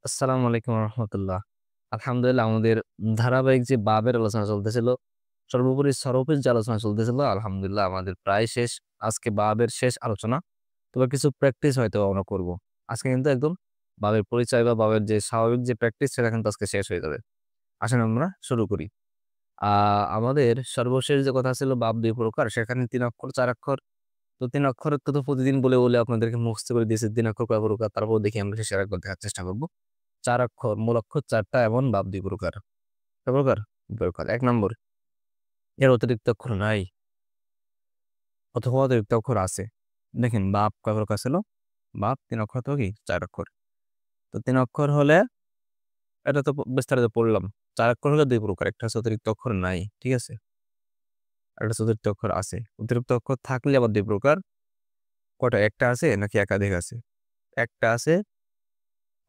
আসসালামু আলাইকুম রহমতুল্লাহ। আলহামদুলিল্লাহ, আমাদের ধারাবাহিক যে বাবের আলোচনা চলতেছিল, সর্বোপরি সরফের যে আলোচনা চলতেছিল, আলহামদুলিল্লাহ আমাদের প্রায় শেষ। আজকে বাবের শেষ আলোচনা। তবে কিছু প্র্যাকটিস হয়তো আমরা করব। আজকে কিন্তু একদম বাবের পরিচয় বা বাবের যে স্বাভাবিক যে প্র্যাকটিস, সেটা কিন্তু আজকে শেষ হয়ে যাবে। আসেন আমরা শুরু করি। আমাদের সর্বশেষ যে কথা ছিল বাব দুই প্রকার, সেখানে 3 অক্ষর 4 অক্ষর। তো 3 অক্ষরের তো প্রতিদিন বলে বলে আপনাদেরকে মুখস্থ করে দিয়েছে 3 অক্ষর কয় প্রকার, তারপর দেখি আমরা শেষে আরেকবার দেখার চেষ্টা করবো। 4 অক্ষর, মূল অক্ষর 4টা এবং বাপ 2 প্রকার। কয় প্রকার? 2 প্রকার। 1 নম্বর, এর অতিরিক্ত অক্ষর নাই অথবা অতিরিক্ত অক্ষর আছে। দেখেন বাপ কয় প্রকার ছিল? বাপ 3 অক্ষর তো কি 4 অক্ষর। তো 3 অক্ষর হলে এটা তো বিস্তারিত পড়লাম। 4 অক্ষর হলে 2 প্রকার, একটা হচ্ছে অতিরিক্ত অক্ষর নাই, ঠিক আছে, আর একটা হচ্ছে অতিরিক্ত অক্ষর আছে। অতিরিক্ত অক্ষর থাকলে আবার 2 প্রকার। কয়টা? একটা আছে নাকি একাধিক আছে? একটা আছে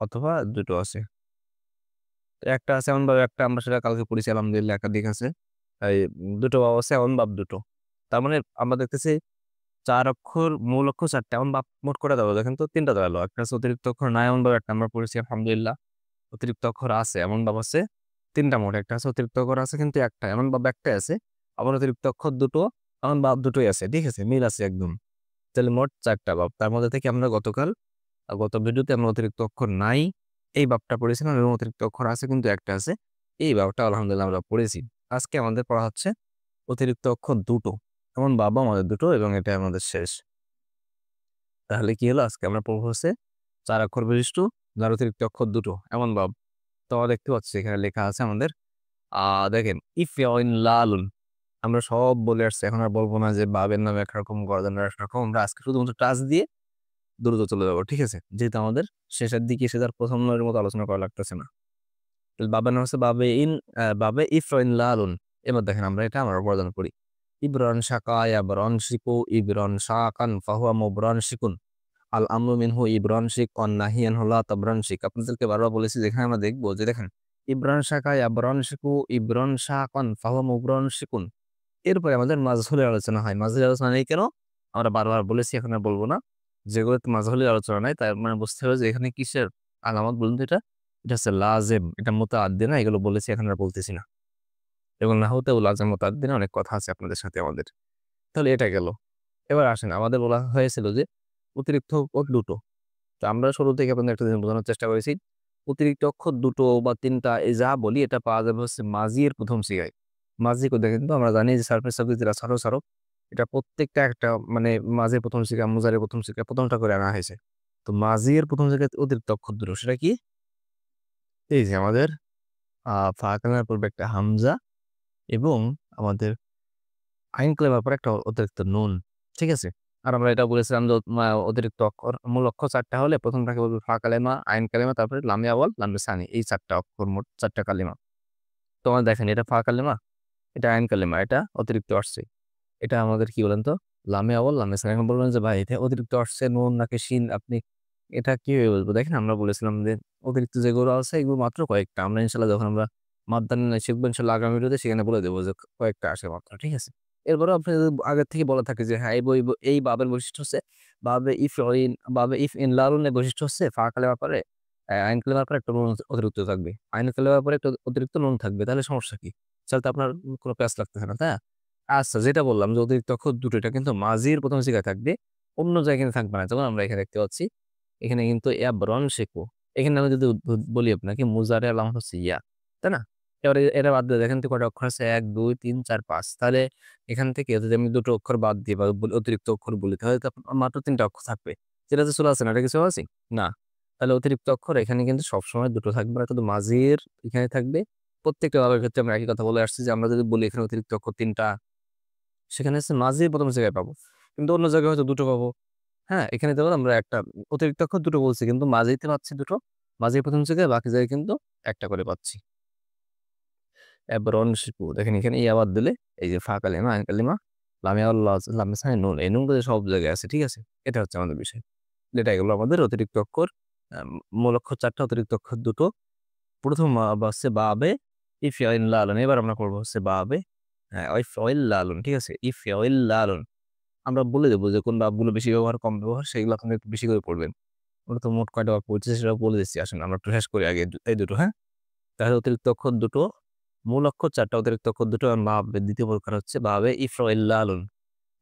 অথবা দুটো আছে। তো একটা আছে এমন ভাবে, একটা আমরা সেটা কালকে পড়েছি, আলহামদুলিল্লাহ একাধিক আছে। এই দুটো বাব আছে, এমন বাপ দুটো। তার মানে আমরা দেখতেছি 4 অক্ষর, মূল অক্ষর 4টা, এমন বাপ মোট করে দেওয়া দেখেন তো 3টা দেওয়া। একটা হচ্ছে অতিরিক্ত অক্ষর নাই এমন ভাবে, একটা আমরা পড়েছি আলহামদুলিল্লাহ। অতিরিক্ত অক্ষর আছে এমন বাপ আছে 3টা মোট। একটা আছে অতিরিক্ত অক্ষর আছে কিন্তু একটা, এমন বাপ একটাই আছে। আবার অতিরিক্ত অক্ষর দুটো, এমন বাপ দুটোই আছে। ঠিক আছে, মিল আছে একদম। তাহলে মোট 4টা বাপ। তার মধ্যে থেকে আমরা গত ভিডিওতে আমরা অতিরিক্ত অক্ষর নাই এই বাপটা পড়েছিলাম, এবং অতিরিক্ত অক্ষর আছে কিন্তু একটা আছে, এই বাপটা আলহামদুলিল্লাহ আমরা পড়েছি। আজকে আমাদের পড়া হচ্ছে অতিরিক্ত অক্ষর দুটো, এমন বাবা আমাদের দুটো, এবং এটা আমাদের শেষ। তাহলে কি হলো? আজকে আমরা পড়বো হচ্ছে 4 অক্ষর বিশিষ্ট, যার অতিরিক্ত অক্ষর দুটো, এমন বাব। তো আমরা দেখতে পাচ্ছি এখানে লেখা আছে আমাদের। দেখেন, ইফ ইন লালুন, আমরা সব বলে আসছি, এখন আর বলবো না যে বাবের নামে একরকম গর্দানের একরকম। আমরা আজকে শুধুমাত্র টাচ দিয়ে দ্রুত চলে যাবো, ঠিক আছে, যেহেতু আমাদের শেষের দিকে এসে তার প্রথম নয়ের মতো আলোচনা করা লাগতেছে না। তাহলে বাবার নাম হচ্ছে বাবে ইফরাইন লালুন। এবার দেখেন আমরা এটা আমরা বর্ণনা করি। ইবরন শাকা ইয়াবরন শিকু ইবরন শাকান ফাহুয়া মুবরন শিকুন। আল আমরু মিনহু ইবরন শিক অন নাহিয়ান হলা তাবরন শিক। আপনাদেরকে বারবার বলেছি, যেখানে আমরা দেখবো যে দেখেন, ইবরন শাকা ইয়াবরন শিকু ইবরন শাকান ফাহুয়া মুবরন শিকুন। এরপরে আমাদের মাজহুলের আলোচনা হয়। মাজহুলের আলোচনা নেই কেন? আমরা বারবার বলেছি, এখন আর বলবো না। যেগুলোতে মাজহুলের আলোচনা নাই, তার মানে বুঝতে হবে যে এখানে কিসের আলামত বলুন তো। এটা এটা হচ্ছে লাজেম, এটা মুতাআদ্দি না। এগুলো বলেছি, এখন আর বলতেছি না। এবং নাহউতেও লাজেম মুতাআদ্দি না, অনেক কথা আছে আপনাদের সাথে আমাদের। তাহলে এটা গেল। এবার আসেন, আমাদের বলা হয়েছিল যে অতিরিক্ত অক্ষর দুটো। তো আমরা শুরু থেকে আপনাদের একটা জিনিস বোঝানোর চেষ্টা করেছি। অতিরিক্ত অক্ষর দুটো বা তিনটা, এই যা বলি, এটা পাওয়া যাবে হচ্ছে মাজি এর প্রথম সিগায়। মাজি কোথায়? কিন্তু আমরা জানি যে সার্ফেস সাবজেক্ট যেটা সারো সারো, এটা প্রত্যেকটা একটা মানে মাঝের প্রথম সিগা, মুজারের প্রথম সিগা, প্রথমটা করে আনা হয়েছে। তো মাজি এর প্রথম জায়গায় অতিরিক্ত অক্ষর দুটো, সেটা কি? এই যে আমাদের ফা কালেমার পূর্বে একটা হামজা, এবং আমাদের আইন কালেমার পর একটা অতিরিক্ত নুন, ঠিক আছে। আর আমরা এটা বলেছিলাম যে অতিরিক্ত অক্ষর, মূল অক্ষর 4টা হলে প্রথমটাকে বলবো ফা কালেমা, আইন কালেমা, তারপরে লামে আওয়াল, লামে সানি, এই 4টা অক্ষর, মোট 4টা কালেমা। তোমার দেখেন, এটা ফা কালেমা, এটা আইন কালেমা, এটা অতিরিক্ত আসছে। এটা আমাদের কি বলেন তো? লামে আওয়াল, লামে সানি। এখন বলবেন যে ভাই, এটা অতিরিক্ত আসছে নুন নাকি শিন, আপনি এটা কিভাবে বলবো? দেখেন, আমরা বলেছিলাম যে অতিরিক্ত যেগুলো আছে এগুলো মাত্র কয়েকটা। আমরা ইনশাল্লাহ যখন আমরা মাদ্দান শিখবো ইনশাল্লাহ আগামী ভিডিওতে, সেখানে বলে দেবো যে কয়েকটা আসে মাত্র, ঠিক আছে। এরপরে আপনি যদি আগের থেকে বলা থাকে যে হ্যাঁ, এই বাবের বৈশিষ্ট্য হচ্ছে, বাবে ইফ ইন লালুনের বৈশিষ্ট্য হচ্ছে ফা কালেমার পরে আইন কালেমার পরে একটা নুন অতিরিক্ত থাকবে, আইন কালেমার পরে একটা অতিরিক্ত নুন থাকবে, তাহলে সমস্যা কি? তাহলে তো আপনার কোনো প্যাচ লাগতেছে না, তাই না? আচ্ছা, যেটা বললাম যে অতিরিক্ত অক্ষর দুটো, এটা কিন্তু মাঝির প্রথম জায়গায় থাকবে, অন্য জায়গায় কিন্তু থাকবে না। যেমন আমরা এখানে দেখতে পাচ্ছি, এখানে কিন্তু ইয়াবরন শেখো। এখানে আমি যদি বলি আপনাকে, মুজারে আলামত হচ্ছে ইয়া, তাই না? এবারে এটা বাদ দিয়ে দেখেন তো কয়টা অক্ষর আছে, 1 2 3 4 5। তাহলে এখান থেকে যদি আমি দুটো অক্ষর বাদ দিই বা অতিরিক্ত অক্ষর বলি, তাহলে তো আপনার মাত্র 3টা অক্ষর থাকবে। যেটা তো চলে আসে না, এটা কিছু আছে না। তাহলে অতিরিক্ত অক্ষর এখানে কিন্তু সবসময় দুটো থাকবে না, কিন্তু মাঝির এখানে থাকবে। প্রত্যেকটা বাবের ক্ষেত্রে আমরা একই কথা বলে আসছি যে আমরা যদি বলি এখানে অতিরিক্ত অক্ষর 3টা, সেখানে হচ্ছে মাঝির প্রথম জায়গায় পাবো, কিন্তু অন্য জায়গায় হয়তো দুটো পাবো। হ্যাঁ, এখানে দেখুন আমরা একটা অতিরিক্ত অক্ষর দুটো বলছি, কিন্তু মাঝিতে পাচ্ছি দুটো। মাঝির প্রথম জায়গায়, বাকি জায়গায় কিন্তু একটা করে পাচ্ছি। এবার শিপু দেখেন, এখানে ই আবার দিলে এই যে ফা কালিমা, আইন কালিমা, লামিয়া আল্লাহ, লামে সাই নুন, এই নুনগুলো সব জায়গায় আছে, ঠিক আছে। এটা হচ্ছে আমাদের বিষয়। এটা এগুলো আমাদের অতিরিক্ত অক্ষর। আম, মূল অক্ষর 4টা, অতিরিক্ত অক্ষর দুটো। প্রথম হচ্ছে বাবে ইফ ইন লালন। এবার আমরা করবো হচ্ছে বাবে, হ্যাঁ, ইফ ইল লালন, ঠিক আছে, ইফ ইল লালন। আমরা বলে দেবো যে কোন ভাবগুলো বেশি ব্যবহার, কম ব্যবহার, সেগুলো আপনি একটু বেশি করে পড়বেন। ওটা তো মোট কয়টা বাক্য বলতেছে সেটা বলে দিচ্ছি। আসেন আমরা একটু শেষ করি আগে এই দুটো, হ্যাঁ? তাহলে অতিরিক্ত অক্ষর দুটো, মূল অক্ষর ৪ টা, অতিরিক্ত অক্ষর দুটো। এবং বাবের দ্বিতীয় প্রকার হচ্ছে বাবে ইফরাইল্লালুন।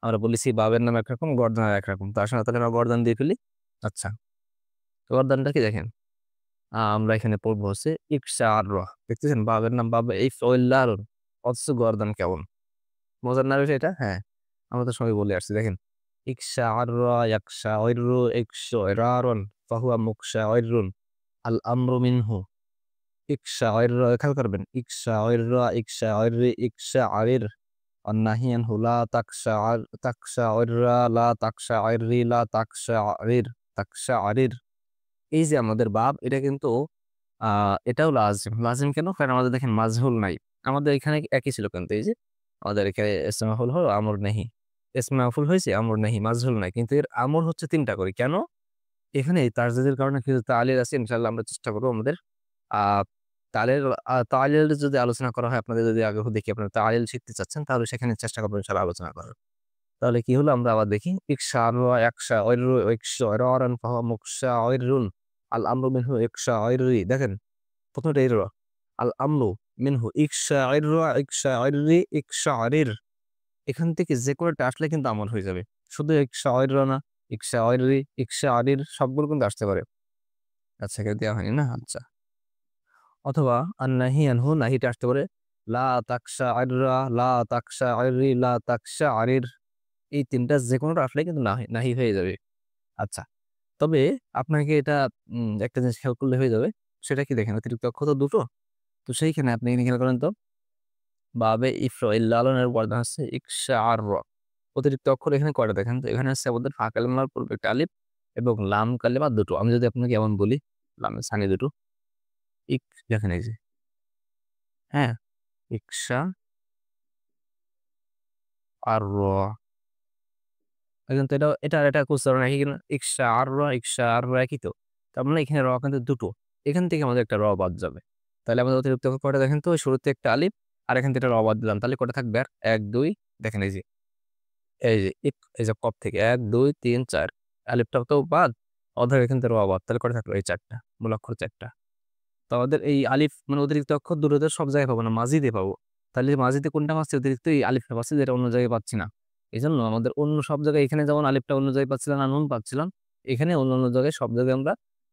আমরা বলেছি বাবের নাম একরকম, গর্দান একরকম। তো আসলে তাহলে আমরা গর্দান দিয়ে ফেলি। আচ্ছা, তো গর্দানটা কি দেখেন? আমরা এখানে পড়বো হচ্ছে ইকশার। দেখতেছেন বাবের নাম বাবে ইফরাইল্লালুন, অথচ গর্দান কেমন মজার না বিষয় এটা? হ্যাঁ, আমরা তো সবাই বলে আসছি। দেখেন ইকশার, ইয়াকশাইরু, ইকশাইরারুন, ফাহুয়া মুকশাইরুন, আল আমরু মিনহু। ইকশাইর, খেয়াল করবেন, ইকশাইর, ইকশাইরি, ইকশাইর। والنهي عنه لا تقشعر، تقشعر، لا تقشعر، لا تقشعر، تقشعر। এই যে আমাদের বাব, এটা কিন্তু এটাও লাজিম। লাজিম কেন? কারণ আমাদের দেখেন মাজহুল নাই। আমাদের এখানে একই ছিল কিন্তু এই যে আমাদের এখানে ইসমে মাফউল হলো আমর নেহি। ইসমে মাফউল হয়েছে আমর নেহি, মাজহুল নাই। কিন্তু এর আমর হচ্ছে ৩ টা করে। কেন? এখানে এই তাজদীদের কারণে কিছু তালিল আছে। ইনশাআল্লাহ আমরা চেষ্টা করব আমাদের আ তালের তালিল যদি আলোচনা করা হয়, আপনাদের যদি আগ্রহ দেখি আপনারা তালিল শিখতে চাচ্ছেন, তাহলে সেখানে চেষ্টা করব ইনশাআল্লাহ আলোচনা করার। তাহলে কি হলো? আমরা আবার দেখি ইকশারু, ইয়াকশাইরু, ইকশাইরারান, ফাহুয়া মুকশাইরুন, আল আমরু মিনহু ইকশাইরি। দেখেন ১ম টা এর আল আমরু মিনহু ইকশাইরু, ইকশাইরি, ইকশাইরির। এখান থেকে যে কোনোটা আসলে কিন্তু আমল হয়ে যাবে। শুধু ইকশাইরা না, ইকশাইরি, ইকশাইরির সবগুলো কিন্তু আসতে পারে। আচ্ছা, এখানে দেওয়া হয়নি না? আচ্ছা। অথবা আন-নাহি আনহু, নাহিটা আসতে পারে লা তাকশাইরা, লা তাকশাইরি, লা তাকশাইরির। এই ৩ টা যেকোনোটা আসলেই কিন্তু নাহি নাহি হয়ে যাবে। আচ্ছা। তবে আপনাকে এটা একটা জিনিস খেয়াল করলে হয়ে যাবে। সেটা কি দেখেন, অতিরিক্ত অক্ষর তো ২ টো। তো সেইখানে আপনি এখানে খেয়াল করেন তো, বাবে ইফরাইল্লালনের বর্ধন হচ্ছে ইকশাআর। অতিরিক্ত অক্ষর এখানে কয়টা দেখেন তো? এখানে হচ্ছে আমাদের ফা কালেমার পূর্বে একটা আলিফ এবং লাম কালেমা ২ টো। আমি যদি আপনাকে এমন বলি, লামের ছানি ২ টো, দেখেন এই যে, হ্যাঁ? ইকশা আর র। দেখেন তো, এটা আর এটা উচ্চারণ একই কিনা? ইকশা আর র, ইকশা আর র একই তো। তার মানে এখানে র কিন্তু ২ টো। এখান থেকে আমাদের একটা র বাদ যাবে। তাহলে আমাদের অতিরিক্ত অক্ষর কয়টা দেখেন তো? শুরুতে একটা আলিফ আর এখান থেকে একটা র বাদ দিলাম। তাহলে কয়টা থাকবে আর? ১, ২, দেখেন এই যে, এই যে কফ থেকে ১, ২, ৩, ৪। আলিফটাও তো বাদ, অর্ধেক এখান থেকে র বাদ। তাহলে কয়টা থাকলো? এই ৪ টা। মূল অক্ষর ৪ টা। তো আমাদের এই আলিফ মানে অতিরিক্ত অক্ষর দুটোতে সব জায়গায় পাবো না, মাঝিতে পাবো। তাহলে মাঝিতে কোনটা পাচ্ছি? অতিরিক্ত এই আলিফটা পাচ্ছি, যেটা অন্য জায়গায় পাচ্ছি না। এজন্য আমাদের অন্য সব জায়গায়, এখানে যেমন আলিফটা অন্য জায়গায় পাচ্ছিলাম না, নুন পাচ্ছিলাম। এখানে অন্যান্য জায়গায় সব জায়গায় আমরা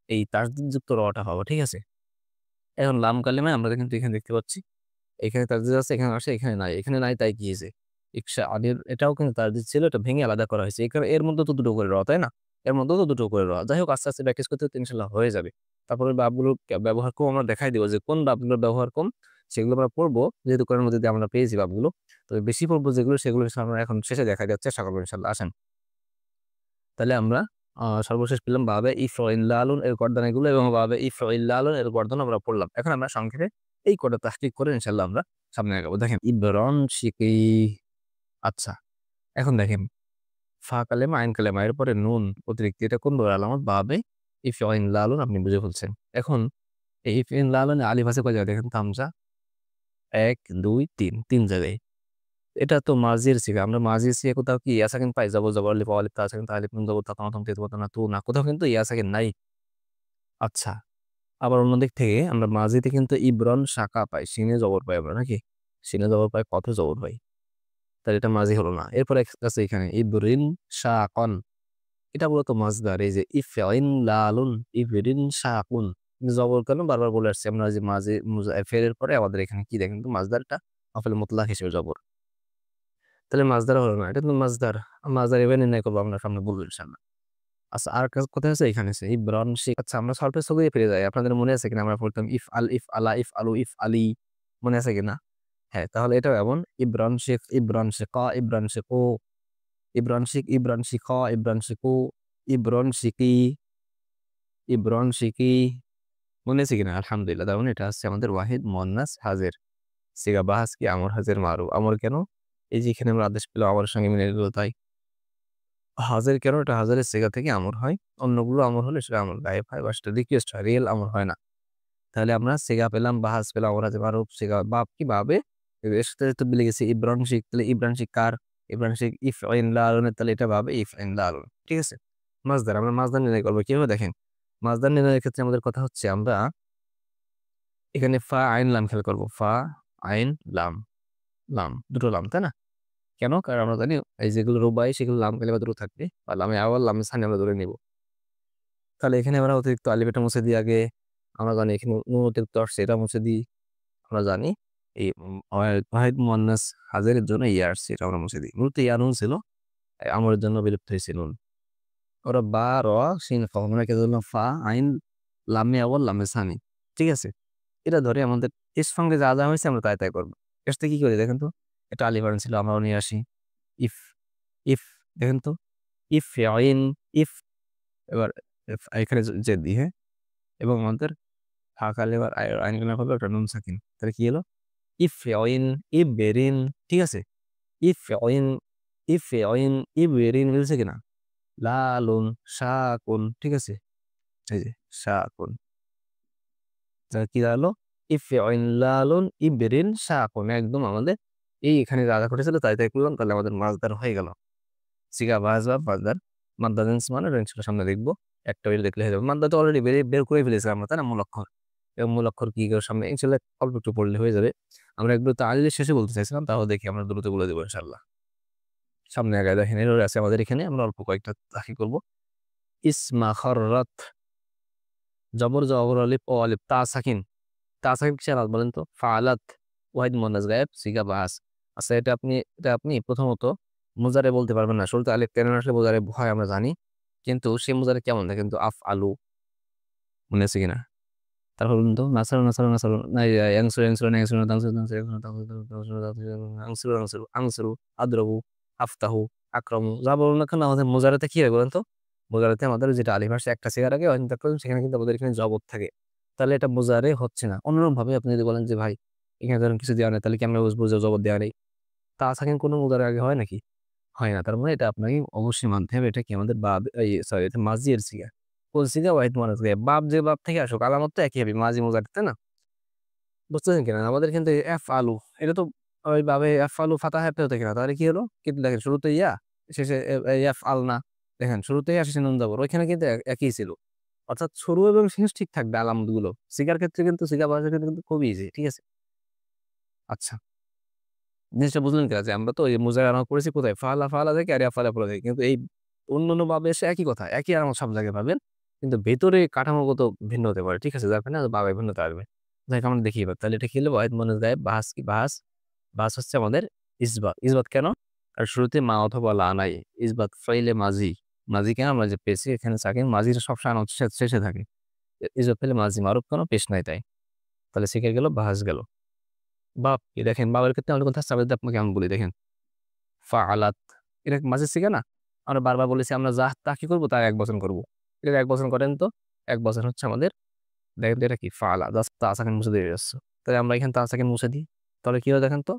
এই তাসদিদযুক্ত রটা পাবো। ঠিক আছে? এখন লাম কালিমায় আমরা কিন্তু এখানে দেখতে পাচ্ছি। এখানে তাসদিদ আছে, এখানে আসে, এখানে নাই। এখানে নাই তাই কি হয়েছে? ইকশা আলির এটাও কিন্তু তাসদিদ ছিল, এটা ভেঙে আলাদা করা হয়েছে। এর মধ্যে তো ২ টো করে র, তাই না? এর মধ্যেও তো ২ টো করে র। যাই হোক, আস্তে, আস্তে প্র্যাকটিস করতে, করতে ইনশাআল্লাহ হয়ে যাবে। তারপরে বাবগুলো ব্যবহার কম আমরা দেখাই দিব যে কোন বাবগুলোর ব্যবহার কম, সেগুলো আমরা পড়বো। যেহেতু কোরআনের মধ্যে দিয়ে আমরা পেয়েছি বাবগুলো। তবে বেশি পড়বো যেগুলো, সেগুলো আমরা এখন শেষে দেখাই দেওয়ার চেষ্টা করবো ইনশাআল্লাহ। আসেন। তাহলে আমরা সর্বশেষ পেলাম বাবে ইফরাইল্লালুন এর গর্দান এগুলো, এবং বাবে ইফরাইল্লালুন এর গর্দান আমরা পড়লাম। এখন আমরা সংক্ষেপে এই কটা তাহকিক করে ইনশাআল্লাহ আমরা সামনে আগাবো। দেখেন ইবরন শিকি। আচ্ছা, এখন দেখেন ফা কালেমা, আইন কালেমা, এরপরে নুন অতিরিক্ত, এটা কোন বড় আলামত? বাবে ইফরাইল্লালুন, আপনি বুঝে ফেলছেন। এখন এই ইফরাইল্লালুন আলিফ আছে কয় জায়গায়? দেখেন তো, হামজা ১, ২, ৩, ৩ জায়গায়। এটা তো মাঝির সিগা। আমরা মাঝির সিগা কোথাও কি ইয়া সাকিন পাই? জবর, জবর, আলিফ, ওয়া আলিফ, তা সাকিন, তা আলিফ, নুন জবর, তা তামা তাম, তেত না, তু না। কোথাও কিন্তু ইয়া সাকিন নাই। আচ্ছা, আবার অন্য দিক থেকে আমরা মাঝিতে কিন্তু ইবরন শাকা পাই, সিনে জবর পাই আমরা নাকি? সিনে জবর পাই, কফে জবর পাই। তাহলে এটা মাঝি হলো না। এরপরে আছে এখানে ইবরিন শাকন। এটা মূলত মাজদার। এই যে ইফইন লালুন, ইবরিন শাকুন। জবর কেন বারবার বলে আসছি আমরা, যে মাঝি ফেরের পরে আমাদের এখানে কি দেখেন তো, মাজদারটা মাফুল মুতলাক হিসেবে জবর। তাহলে মাজদার হলো না। এটা তো মাজদার। মাজদার এবার নির্ণয় করবো আমরা, সামনে বলবো ইনশাআল্লাহ। আচ্ছা, আর কোথায় আছে? এখানে আছে ইবরন শিখ। আচ্ছা, আমরা সলফে সগিয়ে ফিরে যাই। আপনাদের মনে আছে কিনা আমরা পড়তাম ইফ আল, ইফ আলা, ইফ আলু, ইফ আলী, মনে আছে কিনা? হ্যাঁ, তাহলে এটাও এমন ইবরন শিখ, ইবরন শিকা, ইবরন শিকু, ইবরন শিখ, ইবরন শিখা, ইবরন শিকু, ইবরন শিকি, ইবরন শিকি, মনে আছে কিনা? আলহামদুলিল্লাহ। তার মানে এটা হচ্ছে আমাদের ওয়াহিদ মুয়ান্নাস হাজির। সিগা বাহাস কি আমর হাজির মারু। আমর কেন? এই যে এখানে আমরা আদেশ পেলাম আমার সঙ্গে মিলে গেল, তাই হাজার কেন? এটা হাজারের সিগা থেকে আমর হয়। অন্যগুলো আমর হলে সেটা আমর গায়েব হয় বা সেটা রিকোয়েস্ট হয়, রিয়েল আমর হয় না। তাহলে আমরা সিগা পেলাম, বাহাস পেলাম, আমর হাজির মারুফ, সিগা বাপ কি বাবে, এর সাথে তো মিলে গেছে ইব্রান শিখ। তাহলে ইব্রান শিখ কার? ইব্রান শিখ ইফ ইন লা আলুনের, তাহলে এটা ভাবে ইফ ইন লা আলুন। ঠিক আছে? মাজদার, আমরা মাজদার নির্ণয় করবো কিভাবে? দেখেন মাজদার নির্ণয়ের ক্ষেত্রে আমাদের কথা হচ্ছে আমরা এখানে ফা আইন লাম খেয়াল করবো। ফা আইন লাম, লাম দুটো লাম, তাই না? কেন? কারণ আমরা জানি এই যেগুলো রুবাই সেগুলো লাম কালিমা দুটো থাকবে, বা লামে আওয়াল লামে সানি আমরা ধরে নিব। তাহলে এখানে আমরা অতিরিক্ত আলিফ এটা মুছে দিই আগে। আমরা জানি এখানে নুন অতিরিক্ত আসছে, এটা মুছে দিই। আমরা জানি এই ওয়াহিদ মুয়ান্নাস হাজিরের জন্য ইয়া আসছে, এটা আমরা মুছে দিই। মূলত ইয়া নুন ছিল, আমরের জন্য বিলুপ্ত হয়েছে নুন। ওরা বা র সিন ফ, আমরা কে ধরলাম ফা আইন লামে আওয়াল লামে সানি। ঠিক আছে, এটা ধরে আমাদের এর সঙ্গে যা যা হয়েছে আমরা তাই তাই করবো। এর সাথে কি করি দেখেন তো, এটা আলিফ আন ছিল, আমরাও নিয়ে আসি। ইফ, ইফ দেখেন তো, ইফ আইন, ইফ, এবার এখানে যে দিই, হ্যাঁ, এবং আমাদের ফাঁকালে এবার আইন হবে একটা নুন সাকিন। তাহলে কি হলো? ইফ আইন, ইফ বেরিন। ঠিক আছে, ইফ আইন, ইফ আইন, ইফ বেরিন মিলছে কিনা? লালুন শাকুন। ঠিক আছে, এই যে শাকুন, তাহলে কি দাঁড়ালো? ইফ আইন লালুন ইবেরিন শাকুন। একদম আমাদের এই এখানে যা যা ঘটেছিল তাই তাই করলাম, তাহলে আমাদের মাছদার হয়ে গেল। সিগা বাজ বা মাছদার, মাদ্দা রেঞ্জ মানে রেঞ্জটা সামনে দেখবো, একটা বের দেখলে হয়ে যাবে। মাদ্দা তো অলরেডি বের করে ফেলেছি আমরা, তাই না? মূল অক্ষর এবং মূল অক্ষর কি করে সামনে ইনশাল্লাহ অল্প একটু পড়লে হয়ে যাবে। আমরা একটু তাহলে শেষে বলতে চাইছিলাম, তাও দেখি আমরা দ্রুত বলে দেবো ইনশাল্লাহ। সামনে আগে দেখেন এর আছে আমাদের এখানে, আমরা অল্প কয়েকটা তাকি করবো। ইসমা খররাত, জবর জবর আলিফ ও আলিফ তা সাকিন। তা সাকিন কিসের আলাদ বলেন তো? ফাআলাত, ওয়াহিদ মুয়ান্নাস গায়েব, সিগা বাস। আচ্ছা, এটা আপনি প্রথমত মুজারে বলতে পারবেন না, শুরুতে আলিফ টেনে আসলে মুজারে হয় আমরা জানি, কিন্তু সে মুজারে কেমন না, কিন্তু আফ আলু, মনে আছে কিনা? তারপর বলুন তো, নাসারু নাসারু নাসারু না, ইয়াংসুর ইয়াংসুর না ইয়াংসুর তাংসুর তাংসুর আংসুরু আংসুরু আংসুরু আদ্রবু আফতাহু আকরামু। যা বলুন না কেন আমাদের মুজারাতে কি হয় বলেন তো? মুজারাতে আমাদের যেটা আলিফ আসছে একটা সিগার আগে সেখানে কিন্তু আমাদের এখানে জবর থাকে, তাহলে এটা মুজারে হচ্ছে না। অন্যরকম ভাবে আপনি যদি বলেন যে ভাই এখানে ধরেন কিছু দেওয়া নেই, তাহলে কি আমরা বুঝবো যে জবর দেওয়া নেই? তা সাকিন কোনো মুজারে আগে হয় নাকি? হয় না। তার মানে এটা আপনাকে অবশ্যই মানতে হবে, এটা কি আমাদের বাব, এই সরি, এটা মাজি এর সিগা। কোন সিগা? ওয়াহিদ মুয়ান্নাস গায়েব। বাব যে বাব থেকে আসুক আলামত তো একই হবে, মাজি মুজারে, তাই না? বুঝতেছেন কিনা? আমাদের কিন্তু এফ আলু, এটা তো ওই ভাবে এফ আলু ফাতা হ্যাপে হতে কিনা, তাহলে কি হলো? কিন্তু দেখেন শুরুতে ইয়া, শেষে এফ আল না, দেখেন শুরুতে ইয়া শেষে নুন যাবর, ওইখানে কিন্তু একই ছিল। অর্থাৎ শুরু এবং শেষ ঠিক থাকবে আলামত গুলো। সিগার ক্ষেত্রে কিন্তু সিগা ভাষা কিন্তু খুবই ইজি। ঠিক আছে, আচ্ছা, জিনিসটা বুঝলেন কিনা? যে আমরা তো এই মুজার আলামত করেছি কোথায়? ফালা ফালা থেকে আর ফালা পড়া থেকে, কিন্তু এই অন্যান্য ভাবে এসে একই কথা, একই আলামত সব জায়গায় পাবেন, কিন্তু ভেতরে কাঠামোগত ভিন্ন হতে পারে। ঠিক আছে, যার কারণে বাবে ভিন্নতা আসবে। যাই হোক, আমরা দেখি এবার তাহলে এটা কি হলো? ওয়াহিদ মনে গায়েব, বাস কি বাস? বাস হচ্ছে আমাদের ইসবাত। ইসবাত কেন? আর শুরুতে মা অথবা লা নাই। ইসবাত ফাইলে মাজি। মাজি কেন আমরা যে পেয়েছি এখানে সাকিন, মাজির সবসময় আলামত শেষে থাকে। ইসবাত ফাইলে মাজি, মারুফ কেন? পেশ নাই তাই। তাহলে শিখে গেল, বাহাস গেল। বাপ কি দেখেন, বাবার ক্ষেত্রে আমাদের কথা সাবেদ আপনাকে আমি বলি দেখেন, ফাআলাত, এটা মাঝে শিখে না? আমরা বারবার বলেছি আমরা যা তা কি করবো, তার ১ বচন করবো। এটা ১ বচন করেন তো, ১ বচন হচ্ছে আমাদের, দেখেন তো এটা কি? ফাআলা, জাস্ট তা সাকিন মুছে দিয়ে যাচ্ছ। তাহলে আমরা এখানে তা সাকিন মুছে দিই, তাহলে কি হয় দেখেন তো?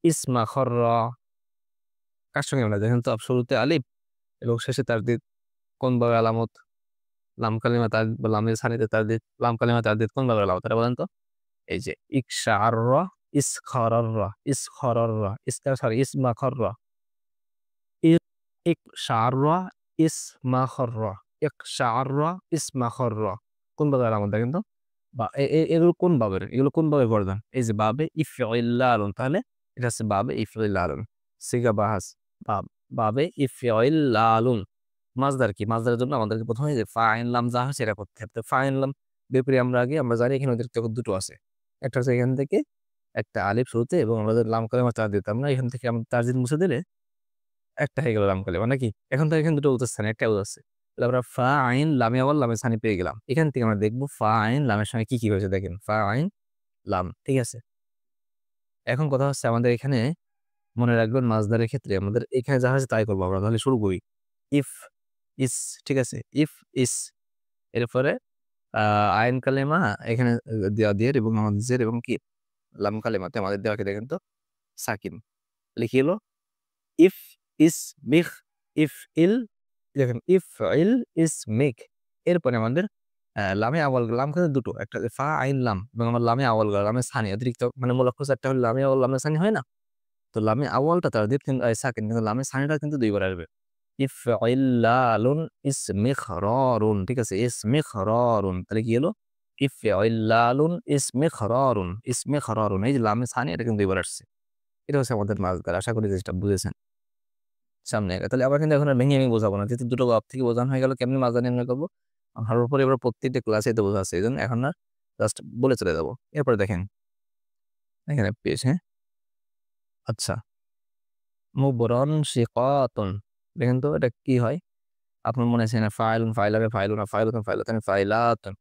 ইসমা খররা, কার সঙ্গে আমরা দেখেন তো, শুরুতে আলিফ এবং শেষে তারদিদ, কোন ভাবে আলামত? লাম কালিমা তারদিদ বা লামের সানিতে তারদিদ, লাম কালিমা তারদিদ কোন ভাবে আলামত এটা বলেন তো? এই যে ইকশাআররা, ইসখারাররা, ইসখারাররা, সরি ইসমাখাররা, ইকশাআররা, ইসমাখাররা, ইকশাআররা, ইসমাখাররা। কোন ভাবে আলামত দেখেন তো? বা এগুলো কোন ভাবের? এগুলো কোন ভাবে বর্ধন? এই যে বাবে ইফইল্লালুন, তাহলে এটা হচ্ছে বাবে ইফইল্লালুন। সিগা বাহাস, বাব, বাবে ইফইল্লালুন। মাজদার কি? মাজদারের জন্য আমাদেরকে প্রথমে যে ফাইন লাম যা হচ্ছে এটা করতে হবে। তো ফাইন লাম বিপরীত আমরা জানি এখানে অতিরিক্ত দুটো আছে। একটা হচ্ছে এখান থেকে একটা আলিফ শুরুতে, এবং আমাদের লাম কালেমা তার দিতাম না, এখান থেকে আমরা তারজিদ মুছে দিলে একটা হয়ে গেল লাম কালেমা নাকি? এখন তো এখানে দুটো উঠতেছে না, একটা উঠছে। তাহলে আমরা ফা আইন লামে আওয়াল লামে সানি পেয়ে গেলাম। এখান থেকে আমরা দেখবো ফা আইন লামের সঙ্গে কি কি হয়েছে, দেখেন ফা আইন লাম। ঠিক আছে, এখন কথা হচ্ছে আমাদের এখানে মনে রাখবেন মাজদারের ক্ষেত্রে আমাদের এখানে যা হচ্ছে তাই করবো আমরা। তাহলে শুরু করি ইফ, ইস। ঠিক আছে, ইফ ইস, এরপরে আইন কালেমা এখানে দেওয়া দিয়ে, এবং আমাদের জের এবং কি লাম কালেমাতে আমাদের দেওয়াকে দেখেন তো সাকিন। লিখে এলো ইফ ইস মিখ, ইফ ইল, দেখেন ইফ ইল ইস মিক। এরপরে আমাদের লামে আওয়াল, লাম কিন্তু দুটো, একটা ফা আইন লাম, এবং আমার লামে আওয়াল লামে সানি অতিরিক্ত, মানে মূল অক্ষর চারটা হলে লামে আওয়াল লামে সানি হয় না? তো লামে আওয়ালটা তার দিয়ে কিন্তু সাকিন, কিন্তু লামে সানিটা কিন্তু ২ বার আসবে। ইফইল্লালুন ইসমিখরারুন, ঠিক আছে? ইসমিখরারুন, তাহলে কি হলো? ইফইল্লালুন ইসমিখরারুন, ইসমিখরারুন, এই যে লামে সানি এটা কিন্তু এবার আসছে। এটা হচ্ছে আমাদের মাসদার। আশা করি জিনিসটা বুঝেছেন। সামনে আগাই। তাহলে আবার কিন্তু এখন আর ভেঙে আমি বোঝাবো না, যেহেতু দুটো ভাব থেকে বোঝানো হয়ে গেল কেমনি মাসদার নির্ণয় করবো। আর উপরে এবার প্রত্যেকটা ক্লাসে তো বোঝা আছে, এই জন্য এখন না জাস্ট বলে চলে যাবো। এরপরে দেখেন এখানে পেশ, হ্যাঁ, আচ্ছা, মুবরন শিকাতুন, দেখেন তো এটা কি হয়? আপনার মনে আছে না, ফাইলুন ফাইলাবে ফাইলুনা ফাইলুতুন ফাইলাতান ফাইলাতুন,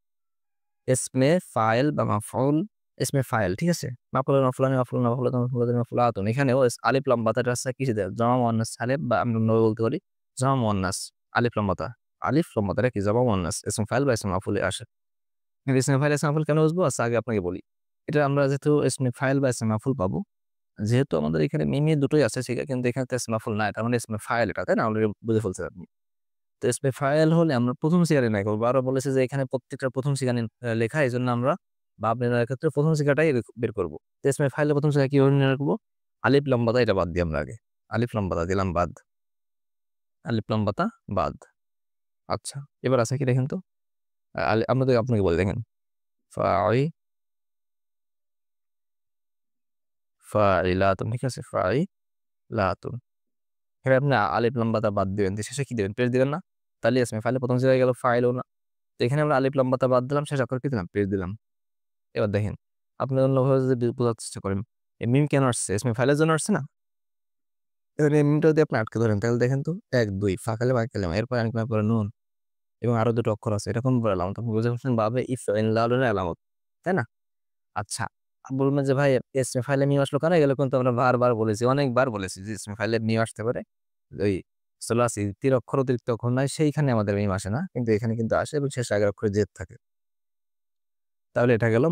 ইসমে ফাইল বা মাফউল, ইসমে ফাইল, ঠিক আছে? মাফউলুন মাফউলানি মাফউলুন মাফউলাতুন মাফউলাতুন মাফউলাতুন, এখানেও আলিফ লাম বাতাটা আছে কিসে দেয়? জমা মুয়ান্নাস সালিম, বা আমরা নয় বলতে পারি জমা মুয়ান্নাস। আলিফ লাম বাতা, আলিফ লাম বাতাটা কি? জমা মুয়ান্নাস, ইসম ফাইল বা ইসম মাফউলে আসে। কিন্তু ইসমে ফাইল ইসম মাফউল কেন বুঝবো? আচ্ছা আগে আপনাকে বলি। এটা আমরা যেহেতু ইসমে ফাইল বা ইসম মাফউল পাবো, যেহেতু আমাদের এখানে মিমি দুটোই আছে ঠিক আছে, কিন্তু এখানে তো ইসম মাফউল নাই, তার মানে ইসমে ফাইল এটা, তাই না? অলরেডি বুঝে ফেলছেন আপনি। তো ইসমে ফাইল হলে আমরা প্রথম সিগারে নাই করবো। আরো বলেছে যে এখানে প্রত্যেকটা প্রথম সিগা লেখা, এই জন্য আমরা বাব নির্ণয়ের ক্ষেত্রে প্রথম সিগাটাই বের করবো। তো ইসমে ফাইলের প্রথম সিগা কিভাবে নির্ণয় করবো? আলিফ লম্বাতা, এটা বাদ দিই আমরা আগে। আলিফ লম্বাতা দিলাম বাদ, আলিফ লম্বাতা বাদ। আচ্ছা, এবার আছে কি দেখেন তো, আমরা তো আপনাকে বলি দেখেন, ফাই ফাইলাতুন, ঠিক আছে? ফাইলাতুন, এখানে আপনি আলিফ লম্বাতা বাদ দিবেন, দিয়ে শেষে কি দেবেন? পেশ দিবেন না? তাহলে ইসমে ফাইলের প্রথম সিগায় গেল ফাইল না। তো এখানে আমরা আলিফ লম্বাতা বাদ দিলাম, শেষ অক্ষর কি দিলাম? পেশ দিলাম। এবার দেখেন, আপনি অন্যভাবে যদি বোঝার চেষ্টা করেন, এই মিম কেন আসছে? ইসমে ফাইলের জন্য আসছে না? এবার এই মিমটা যদি আপনি আটকে ধরেন, তাহলে দেখেন তো, ১ ২ ফাঁকালে বা কালেমা, এরপর আলিফ পরে নুন, এবং আরো দুটো অক্ষর আছে, এটা কোন আলামত? আপনি বুঝে ফেলছেন বাবে ইফইল্লালের আলামত, তাই না? আচ্ছা, বলবেন যে ভাই ইসমে ফাইলে মিম আসলো কেন? এগুলো কিন্তু আমরা বারবার বলেছি, অনেকবার বলেছি যে ইসমে ফাইলে মিম আসতে পারে। ওই সোলাসি ৩ অক্ষর অতিরিক্ত অক্ষর নাই, সেইখানে আমাদের মিম আসে না, কিন্তু এখানে কিন্তু আসে, এবং শেষে আগের অক্ষরে জেদ থাকে। তাহলে এটা গেল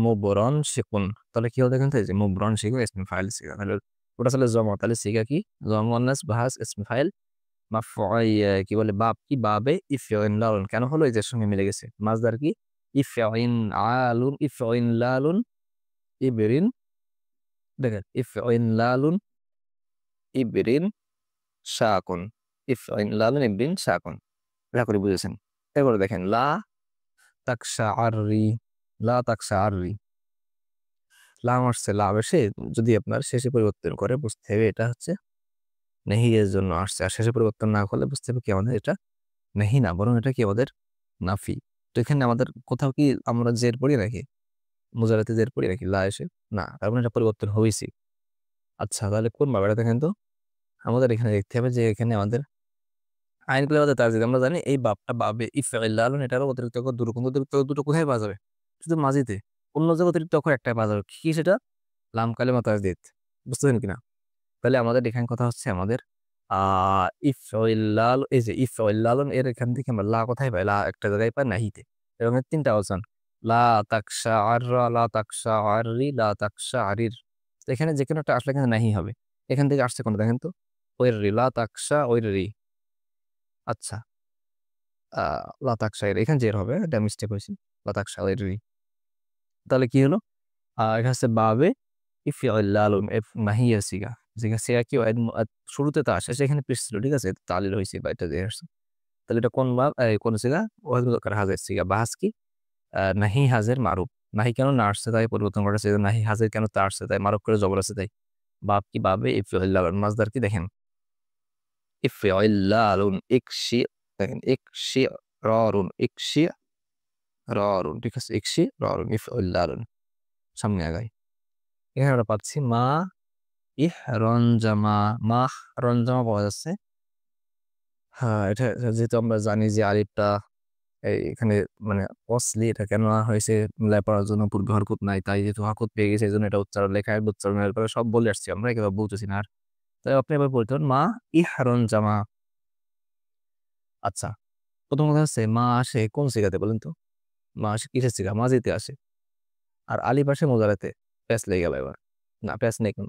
মুবরন শিকুন। তাহলে কি হলো দেখেন তো, এই যে মুবরন শিকুন ইসমে ফাইল সিগা, তাহলে ওটা আসলে জমা, তাহলে সিগা কি? জমা মুয়ান্নাস ভাস ইসমে ফাইল মাফউল, কি বলে বাব কি? বাবে ইফইল্লালুন, কেন হলো? এই যে সঙ্গে মিলে গেছে। মাসদার কি? ইফইনআলুন, ইফইনলালুন ইবরিন, দেখেন ইফইনলালুন ইবরিন শাকুন, ইফইনলালুন ইবরিন শাকুন, আশা করি বুঝেছেন। এরপরে দেখেন লা তাকশাআররি, লা তাকশাআররি, লাম আসছে, লাম এসে যদি আপনার শেষে পরিবর্তন করে, বুঝতে হবে এটা হচ্ছে নেহি এর জন্য আসছে। আর শেষে পরিবর্তন না করলে বুঝতে হবে কি আমাদের এটা নেহি না, বরং এটা কি আমাদের নাফি। তো এখানে আমাদের কোথাও কি আমরা জের পড়ি নাকি? মুজারাতে জের পড়ি নাকি লা এসে? না, তার মানে এটা পরিবর্তন হবেইছি। আচ্ছা, তাহলে কোন ভাবে দেখেন তো, আমাদের এখানে দেখতে হবে যে এখানে আমাদের আইনগুলো আমাদের তাজিদ, আমরা জানি এই বাবটা বাবে ইফইল্লালুন, এটারও অতিরিক্ত অক্ষর দুটো, কিন্তু অতিরিক্ত অক্ষর দুটো কোথায় পাওয়া যাবে? শুধু মাঝিতে। অন্য জায়গায় অতিরিক্ত অক্ষর একটাই পাওয়া যাবে, কি সেটা? লাম কালেমা তাজদিদ, বুঝতেছেন কিনা? তাহলে আমাদের এখানে কথা হচ্ছে আমাদের ইফইল্লাল, এই যে ইফইল্লালুন এর এখান থেকে আমরা লা কোথায় পাই? লা একটা জায়গায় পাই নাহিতে, এবং এর ৩টা অবস্থান, লা তাকশাআররা, লা তাকশাআররি, লা তাকশাআরির। তো এখানে যেকোনো একটা আসলে কিন্তু নাহি হবে। এখান থেকে আসছে কোনটা দেখেন তো? ওয়ররি, লা তাকশাওয়ররি। আচ্ছা, আ লা তাকশাইর, এখানে জের হবে, এটা মিস্টেক হয়েছে। লা তাকশাওয়ররি। তাহলে কি হলো? এখানে হচ্ছে বাবে ইফইল্লালুন মাহিয়া সিগা। সিগা কি শুরুতে তা আসে, সেখানে পেশ ছিল, ঠিক আছে? তালিল হইছে বা এটা দিয়ে আসছে। তাহলে এটা কোন বাব? কোন সিগা? ওয়াহিদ মুযাক্কার হাজির সিগা। বাহাস কি? নাহি হাজির মারুফ। নাহি কেন না আসছে তাই পরিবর্তন করা হয়েছে। নাহি হাজির কেন তা আসছে তাই, মারুফ করে জবর আছে তাই। বাব কি? বাবে ইফইল্লালুন। মাসদার কি দেখেন? ইফইল্লালুন ইকশি, দেখেন ইকশি রারুন, ইকশি রারুন, ঠিক আছে? ইকশি রারুন ইফইল্লালুন। সামনে আগাই। এখানে আমরা পাচ্ছি মা ইহরনজামা, মাহ রনজামা পাওয়া যাচ্ছে। হ্যাঁ, এটা এটা যেহেতু আমরা জানি যে আলিফটা এখানে মানে অসলি, এটা কেন হয়েছে? লেপার জন্য পূর্বে হরকত নাই, তাই যেহেতু হরকত পেয়ে গেছে এই জন্য এটা উচ্চারণ, লেখায় উচ্চারণের ব্যাপারে সব বলে আসছি আমরা, একেবারে বলতেছি না আর। তাই আপনি এবার বলতে পারেন মা ইহরনজামা। আচ্ছা, প্রথম কথা হচ্ছে মা আসে কোন সিগাতে বলেন তো? মা আসে কিসের সিগা? মাজিতে আসে। আর আলিফ আসে মুজারাতে। প্যাঁচ লেগে গেল এবার। না, প্যাঁচ নেই কোন।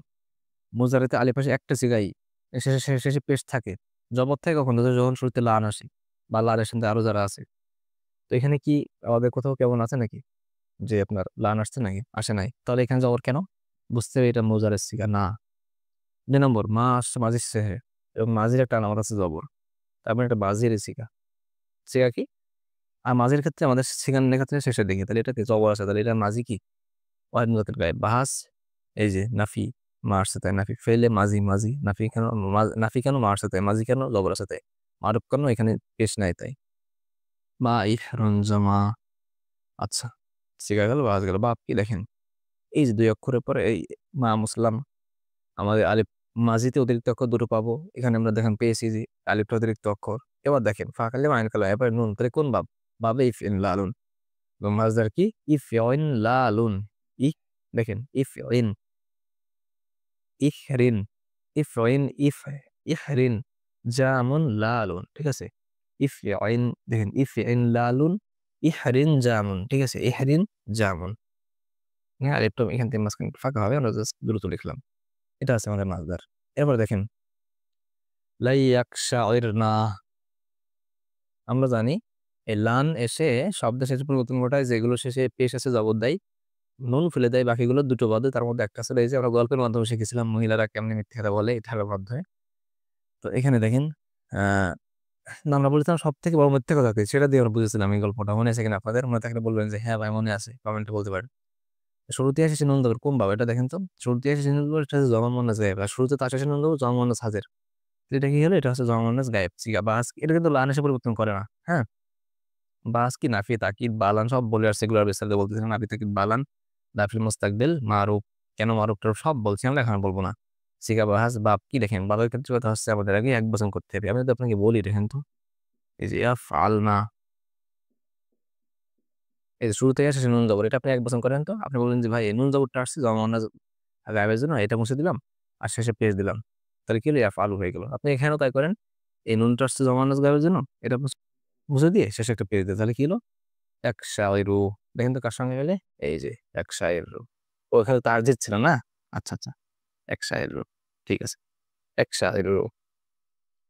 মুজারাতে আলিফ আসে একটা সিগাই, শেষে শেষে শেষে পেশ থাকে। জবর থাকে কখন? যখন শুরুতে লান আসে, বা লানের সাথে আরো যারা আছে। তো এখানে কি আমাদের কোথাও কেমন আছে নাকি যে আপনার লান আসছে নাকি? আসে নাই। তাহলে এখানে জবর কেন? বুঝতে হবে এটা মুজারের সিগা না। ২ নম্বর, মা আসছে মাঝির সেহে, এবং মাঝির একটা আলামত আছে জবর। তারপর এটা মাঝের সিগা। সিগা কি? আর মাঝের ক্ষেত্রে আমাদের সিগানের ক্ষেত্রে শেষের দিকে। তাহলে এটাতে জবর আছে। তাহলে এটা মাঝি কি? ওয়াহিদ মুজাক্কার গায়েব। বাহাস এই যে নাফি মা আসছে তাই নাফি। ফেলে মাঝি মাঝি। নাফি কেন নাফি কেন মা আসছে তাই। মাঝি কেন জবর আছে তাই। মারুফ কেন এখানে পেশ নাই তাই। মা ইহরুন জামা। আচ্ছা। সিগা গেল, বাহাস গেল। বাপ কি দেখেন। এই যে ২ অক্ষরের পরে এই মা মুসলাম আমাদের আলিফ মাঝিতে অতিরিক্ত অক্ষর দুটো পাবো। এখানে আমরা দেখেন পেয়েছি যে আলিফটা অতিরিক্ত অক্ষর। এবার দেখেন ফা কালিম আইন কালাম এবার নুন। তাহলে কোন বাব? বাবে ইফইন লালুন। এবং মাসদার কি? ইফইন লালুন। ই দেখেন ইফইন ইহরিন ইফইন ইহরিন জামুন লালুন। ঠিক আছে? ইফইন দেখেন ইফইন লালুন ইহরিন জামুন। ঠিক আছে? ইহরিন জামুন। হ্যাঁ, আলিফটা এখান থেকে মাঝখানে একটু ফাঁকা হবে। আমরা জাস্ট দ্রুত লিখলাম। এটা আছে আমাদের মাসদার। এরপর দেখেন লাই ইয়াকশাইরনা। আমরা জানি এই লান এসে শব্দের শেষে পরিবর্তন ঘটায়, যেগুলো শেষে পেশ আছে জবর দেয়, নুন ফেলে দেয়, বাকিগুলো দুটো বাদে। তার মধ্যে একটা ছিল এই যে আমরা গল্পের মাধ্যমে শিখেছিলাম মহিলারা কেমনে মিথ্যে কথা বলে, এটার মাধ্যমে। তো এখানে দেখেন আহ না, আমরা বলেছিলাম সব থেকে বড় মিথ্যে কথা কি, সেটা দিয়ে আমরা বুঝেছিলাম এই গল্পটা। মনে আছে কিনা আপনাদের? মনে থাকলে বলবেন যে হ্যাঁ ভাই মনে আছে, কমেন্টে বলতে পারেন। শুরুতে এসেছে নুন জবর কোন বাবা? এটা দেখেন তো। শুরুতে এসেছে নুন জবর, এটা হচ্ছে জমা মুয়ান্নাস গায়েব। আর শুরুতে তার শেষে নুন জবর জমা মুয়ান্নাস হাজির। এটা কি হলো? এটা হচ্ছে জমা মুয়ান্নাস গায়েব। সিগা বাস এটা কিন্তু লান এসে পরিবর্তন করে না। হ্যাঁ, বাস কি নাফি তাকিদ বালান সব বলে আসছে, এগুলো আর বিস্তারিত বলতেছি না। নাফি তাকিদ বালান দাফিল মুস্তাকবিল মারুফ কেন মারুফ টারুফ সব বলছি আমরা, এখন বলবো না। সিগা বাহাস বাপ কি দেখেন, বাবার ক্ষেত্রে কথা হচ্ছে আমাদের আগে এক বচন করতে হবে। আমি যদি আপনাকে বলি দেখেন তো, এই যে ইয়াফ আলনা, এই যে শুরু থেকে শেষে নুন জবর, এটা আপনি এক বচন করেন তো। আপনি বলবেন যে ভাই এই নুন জবরটা আসছে জমানা গায়েবের জন্য, এটা মুছে দিলাম আর শেষে পেজ দিলাম। তাহলে কি হলো? ইয়াফ আলু হয়ে গেল। আপনি এখানেও তাই করেন, এই নুনটা আসছে জমানা গায়েবের জন্য, এটা মুছে দিয়ে শেষে একটা পেজ দিয়ে, তাহলে কি হলো? এক শায়রু। দেখেন তো কার সঙ্গে মিলে, এই যে এক শায়রু। ওখানে তারজিদ ছিল না? আচ্ছা আচ্ছা, এক শায়রু। ঠিক আছে, এক শায়রু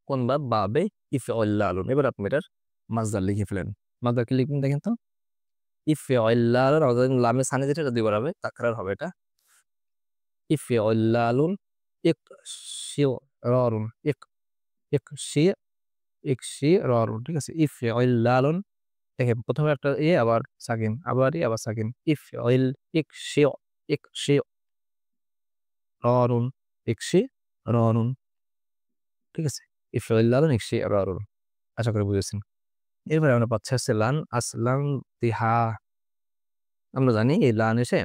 কোন বাব? বাবে ইফআল্লালুন। এবার আপনি এটার মাসদার লিখে ফেলেন। মাসদার কি লিখবেন দেখেন তো। ইফআল্লালুন অর্থাৎ লামে সানি যেটা দুইবার হবে তাকরার হবে এটা। ইফআল্লালুন ইকশিরারুন ইকশি ইকশিরারুন। ঠিক আছে? ইফআল্লালুন দেখেন প্রথমে একটা আবার সাকিন, আবার আবার সাকিন। ইকশি ইকশি রারুন ইকশি রারুন। ঠিক আছে? ইফআল্লালুন ইকশি রারুন। আশা করি বুঝেছেন। এরপরে আমরা পাচ্ছি হচ্ছে লান আসলাম তিহা। আমরা জানি এই লান এসে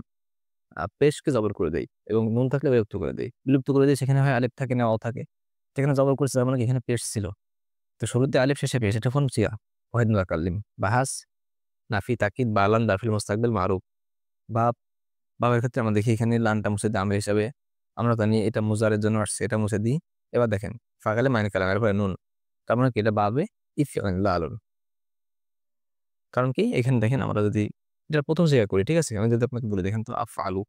পেশকে জবর করে দেয় এবং নুন থাকলে বিলুপ্ত করে দেয়। বিলুপ্ত করে দেয় সেখানে হয় আলিফ থাকে না অ থাকে। সেখানে জবর করেছে তার মানে কি এখানে পেশ ছিল। তো শুরুতে আলিফ শেষে পেশ, এটা কোন সিগা? ওয়াহিদ মুতাকাল্লিম। বাহাস নাফি তাকিদ বালান দাফিল মুস্তাকবিল মারুফ। বাব বাবের ক্ষেত্রে আমরা দেখি এখানে লানটা মুছে দিই আমর হিসাবে। আমরা জানি এটা মুজারের জন্য আসছে, এটা মুছে দিই। এবার দেখেন ফাগালে মাইন কালাম এরপরে নুন, তার মানে কি এটা বাবে ইফআল্লালুন। কারণ কি এখানে দেখেন আমরা যদি এটা প্রথম জায়গা করি, ঠিক আছে? আমি যদি আপনাকে বলি দেখেন তো আফআলু,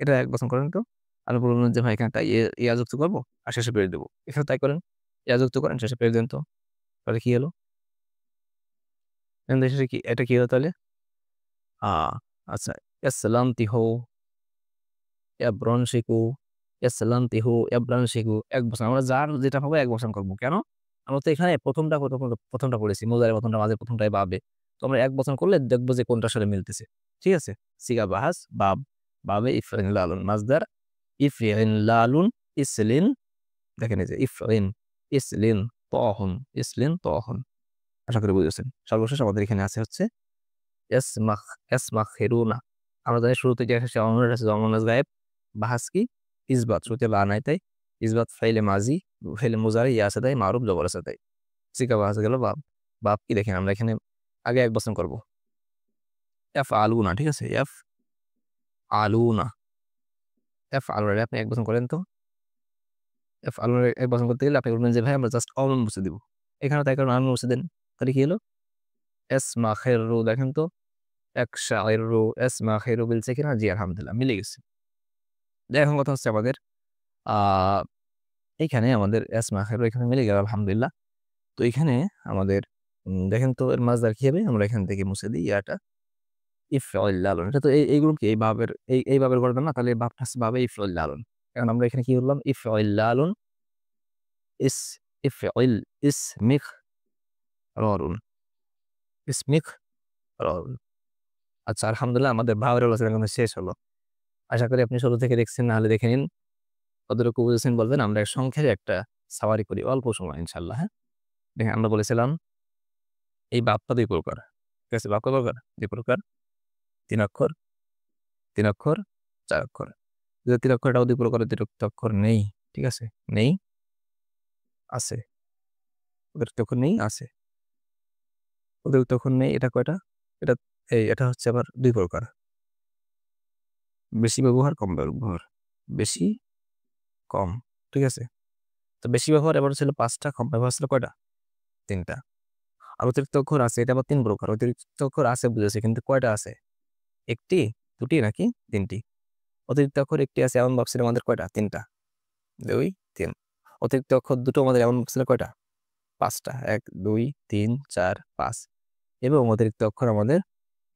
এটা এক বচন করেন তো। আর বলবেন যে ভাই এখানে তাই ইয়া যুক্ত করবো আর শেষে পেরে দেবো। এখানে তাই করেন, ইয়া যুক্ত করেন শেষে পেরে দেন তো। তাহলে কি হলো? শেষে কি এটা কি হলো তাহলে? আ আচ্ছা, ইয়াসসালামতিহু ইয়াব্রানশিকু ইয়াসসালামতিহু ইয়াব্রানশিকু এক বচন। আমরা যার যেটা পাবো এক বচন করবো। কেন? আমরা তো এখানে প্রথমটা পড়েছি। মুজারে প্রথমটা মাঝে প্রথমটাই বাবে। তো আমরা এক বচন করলে দেখবো যে কোনটার সাথে মিলতেছে। ঠিক আছে? সিগা বাহাস বাব বাবে ইফইনলালুন মাসদার ইফইনলালুন ইসলিন। দেখেন এই যে ইফইন ইসলিন তহুন ইসলিন তহুন। আশা করি বুঝেছেন। সর্বশেষ আমাদের এখানে আছে হচ্ছে ইয়াসমাখ ইয়াসমাখিরুনা। আমরা জানি শুরুতে যে আসে অমর আছে জমনাস গায়েব। বাহাস কি? ইসবাত। শুরুতে লা নাই তাই ইসবাত ফাইলে মাজি ফাইলে মুজারি ইয়া আছে তাই মারুফ জবর আছে তাই। সিকা বাহাস গেল বাব। বাব কি দেখেন আমরা এখানে আগে এক বচন করব। ইয়াফআলুনা। ঠিক আছে? ইয়াফআলুনা ইয়াফআলুনা আপনি এক বচন করেন তো। ইয়াফআলুনা এক বচন করতে গেলে আপনি বলবেন যে ভাই আমরা জাস্ট অমন মুছে দিব। এখানে তাই কারণ আনু মুছে দেন। তাহলে কি হলো? ইয়াসমাখিরু দেখেন তো। একশাইরু ইয়াসমাখিরু মিলছে কিনা? জি আলহামদুলিল্লাহ মিলে গেছে। এখন কথা হচ্ছে আমাদের আ এইখানে আমাদের ইয়াসমাখিরু এখানে মিলে গেল আলহামদুলিল্লাহ। তো এখানে আমাদের দেখেন তো এর মাসদার কি হবে? আমরা এখান থেকে মুছে দিই ইয়াটা। ইফইল্লালুন। এটা তো এইগুলো কি এই ভাবের এই ভাবের গঠন না? তাহলে এই ভাবটা হচ্ছে ভাবে ইফইল্লালুন। এখন আমরা এখানে কি বললাম? ইফইল্লালুন ইস ইফইল ইসমিকরারুন, ইসমিকরারুন। আচ্ছা আলহামদুলিল্লাহ আমাদের ভাওয়ার আলোচনা কিন্তু শেষ হলো। আশা করি আপনি শুরু থেকে দেখছেন, না হলে দেখে নিন। কতটুকু বুঝেছেন বলবেন। আমরা সংখ্যার একটা সাওয়ারি করি অল্প সময় ইনশাআল্লাহ, হ্যাঁ? দেখেন আমরা বলেছিলাম এই বাবটা ২ প্রকার। ঠিক আছে? বাব কয় প্রকার? ২ প্রকার। ৩ অক্ষর, ৩ অক্ষর, ৪ অক্ষর। যদি ৩ অক্ষরটাও ২ প্রকারের অতিরিক্ত অক্ষর নেই, ঠিক আছে? নেই, আছে। অতিরিক্ত অক্ষর নেই, আছে। অতিরিক্ত অক্ষর নেই, এটা কয়টা? এটা এটা হচ্ছে আবার ২ প্রকার। বেশি ব্যবহার, কম ব্যবহার। বেশি, কম। ঠিক আছে? তো বেশি ব্যবহার এবার ছিল ৫ টা, কম ব্যবহার ছিল কয়টা? ৩ টা। আর অতিরিক্ত অক্ষর আছে, এটা আবার ৩ প্রকার। অতিরিক্ত অক্ষর আছে বুঝেছি, কিন্তু কয়টা আছে? ১ টি, ২ টি নাকি ৩ টি? অতিরিক্ত অক্ষর ১ টি আছে এমন ভাবছিলাম আমাদের কয়টা? ৩ টা। ২, ৩। অতিরিক্ত অক্ষর ২ টো আমাদের এমন ভাবছিলাম কয়টা? ৫ টা। ১, ২, ৩, ৪, ৫ এবং অতিরিক্ত অক্ষর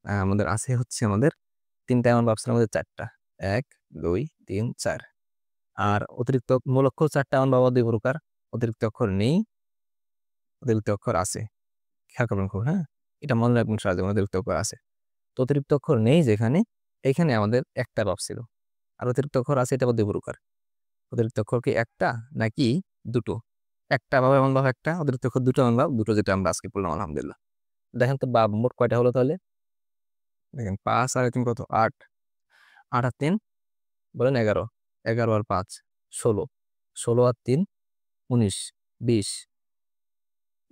আমাদের আছে হচ্ছে আমাদের ৩ টা এমন ভাবছিলাম আমাদের ৪ টা। ১, ২, ৩, ৪। আর অতিরিক্ত মূল অক্ষর ৪ টা এমন ভাবা ২ প্রকার। অতিরিক্ত অক্ষর নেই, অতিরিক্ত অক্ষর আছে। খেয়াল করবেন খুব, হ্যাঁ? এটা মনে রাখবেন সারা জীবন অতিরিক্ত অক্ষর আছে। তো অতিরিক্ত অক্ষর নেই যেখানে, এইখানে আমাদের একটা ভাব ছিল। আর অতিরিক্ত অক্ষর আছে, এটা আবার ২ প্রকার। অতিরিক্ত অক্ষর কি একটা নাকি ২ টো? একটা ভাব এমন ভাব একটা, অতিরিক্ত অক্ষর ২ টো এমন ভাব ২ টো, যেটা আমরা আজকে পড়লাম আলহামদুলিল্লাহ। দেখেন তো বাব মোট কয়টা হলো তাহলে? দেখেন ৫ আর ৩ কত? ৮। ৮ আর ৩ বলেন ১১। ১১ আর ৫ ১৬। ১৬ আর ৩ ১৯, ২০,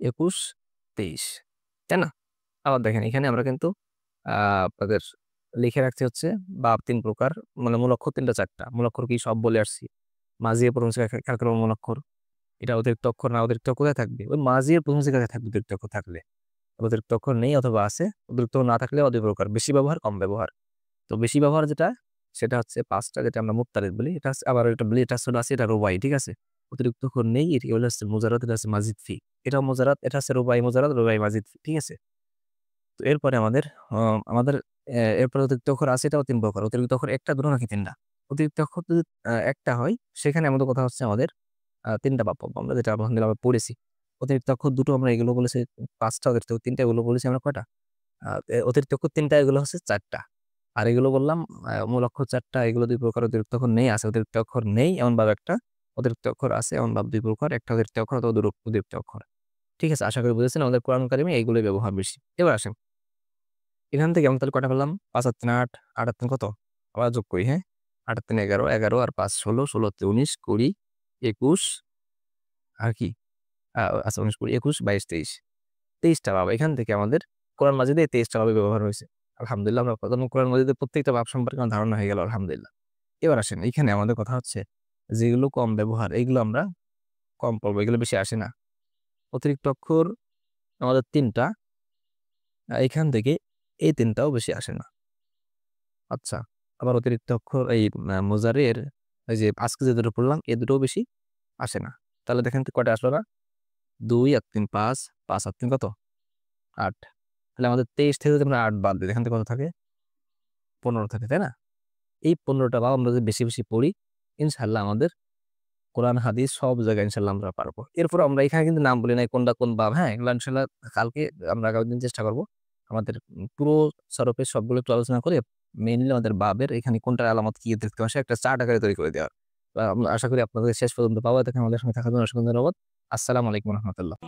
২১, ২৩। তাই না? আবার দেখেন এখানে আমরা কিন্তু আপনাদের লিখে রাখছি হচ্ছে বাব ৩ প্রকার, মানে মূল অক্ষর ৩ টা ৪ টা। মূল অক্ষর কি সব বলে আসছি। মাঝিয়ে প্রথম খেয়াল করবো মূল অক্ষর। এটা অতিরিক্ত অক্ষর না, অতিরিক্ত কোথায় থাকবে? ওই মাঝিয়ে প্রথম জায়গায় থাকবে অতিরিক্ত অক্ষর থাকলে। অতিরিক্ত অক্ষর নেই অথবা আছে। অতিরিক্ত না থাকলে ২ প্রকার। বেশি ব্যবহার, কম ব্যবহার। তো বেশি ব্যবহার যেটা, সেটা হচ্ছে ৫ টা, যেটা আমরা মুত্তারিদ বলি। এটা হচ্ছে আবার এটা বলি, এটা আসলে আছে, এটা রুবাই, ঠিক আছে? অতিরিক্ত অক্ষর নেই, এগুলো হচ্ছে মুজারাদ, এটা হচ্ছে মাজিদ ফি। এটাও মুজারাদ, এটা হচ্ছে রুবাই মুজারাদ, রুবাই মাজিদ ফি, ঠিক আছে? তো এরপরে আমাদের এরপরে অতিরিক্ত অক্ষর আছে, এটাও ৩ প্রকার। অতিরিক্ত অক্ষর ১ টা, ২ টো নাকি ৩ টা? অতিরিক্ত অক্ষর যদি ১ টা হয়, সেখানে আমাদের কথা হচ্ছে আমাদের ৩ টা বাব পাবো আমরা, যেটা আলহামদুলিল্লাহ আমরা পড়েছি। অতিরিক্ত অক্ষর ২ টো আমরা এগুলো বলেছি ৫ টা, অতিরিক্ত ৩ টা এগুলো বলেছি আমরা কয়টা? অতিরিক্ত অক্ষর ৩ টা, এগুলো হচ্ছে ৪ টা। আর এগুলো বললাম মূল অক্ষর ৪ টা, এগুলো ২ প্রকার। অতিরিক্ত অক্ষর নেই, আছে। অতিরিক্ত অক্ষর নেই এমন ভাব একটা, অতিরিক্ত অক্ষর আছে এমন ভাব ২ প্রকার। একটা অতিরিক্ত অক্ষর অথবা ২ অতিরিক্ত অক্ষর। ঠিক আছে? আশা করি বুঝেছেন। আমাদের কোরআন কারিমে এইগুলোই ব্যবহার বেশি। এবার আসেন, এখান থেকে আমরা তাহলে কয়টা পেলাম? ৫ আর ৩ ৮, ৮ আর ৩ কত? আবার যোগ করি, হ্যাঁ? ৮ আর ৩ ১১, ১১ আর ৫ ১৬, ১৬ আর ৩ ১৯, ২০, ২১ আর কি? আচ্ছা ১৯, ২০, ২১, ২২, ২৩। ২৩ টা ভাব। এখান থেকে আমাদের কোরআন মাজিদে এই ২৩ টা ভাবে ব্যবহার হয়েছে। আলহামদুলিল্লাহ আমরা কোরআন মাজিদের প্রত্যেকটা ভাব সম্পর্কে আমার ধারণা হয়ে গেল আলহামদুলিল্লাহ। এবার আসেন, এইখানে আমাদের কথা হচ্ছে যেগুলো কম ব্যবহার, এগুলো আমরা কম পড়বো, এগুলো বেশি আসে না। অতিরিক্ত অক্ষর আমাদের ৩ টা, এখান থেকে এই ৩ টাও বেশি আসে না। আচ্ছা, আবার অতিরিক্ত অক্ষর এই মুজারের এই যে আজকে যে দুটো পড়লাম, এই দুটোও বেশি আসে না। তাহলে দেখেন তো কয়টা আসলো না? ২ আর ৩ ৫, ৫ আর ৩ কত? ৮। তাহলে আমাদের ২৩ থেকে যদি আমরা ৮ বাদ দিই, এখান থেকে কত থাকে? ১৫ থাকে, তাই না? এই ১৫ টা ভাব আমরা যদি বেশি, বেশি পড়ি, ইনশাআল্লাহ আমাদের কোরআন হাদিস সব জায়গায় ইনশাআল্লাহ আমরা পারবো। এরপর আমরা এখানে কিন্তু নাম বলি নাই কোনটা কোন বাব, হ্যাঁ? এগুলো ইনশাআল্লাহ কালকে আমরা আগামী চেষ্টা করব। আমাদের পুরো সরফের সবগুলো একটু আলোচনা করে মেইনলি আমাদের বাবের এখানে কোনটার আলামত কি দেখতে পাচ্ছি একটা চার্ট আকারে তৈরি করে দেওয়ার। আমরা আশা করি আপনাদের শেষ পর্যন্ত পাবো। এতক্ষণ আমাদের সঙ্গে থাকার জন্য অসংখ্য ধন্যবাদ। আসসালামু আলাইকুম ওয়া রাহমাতুল্লাহ।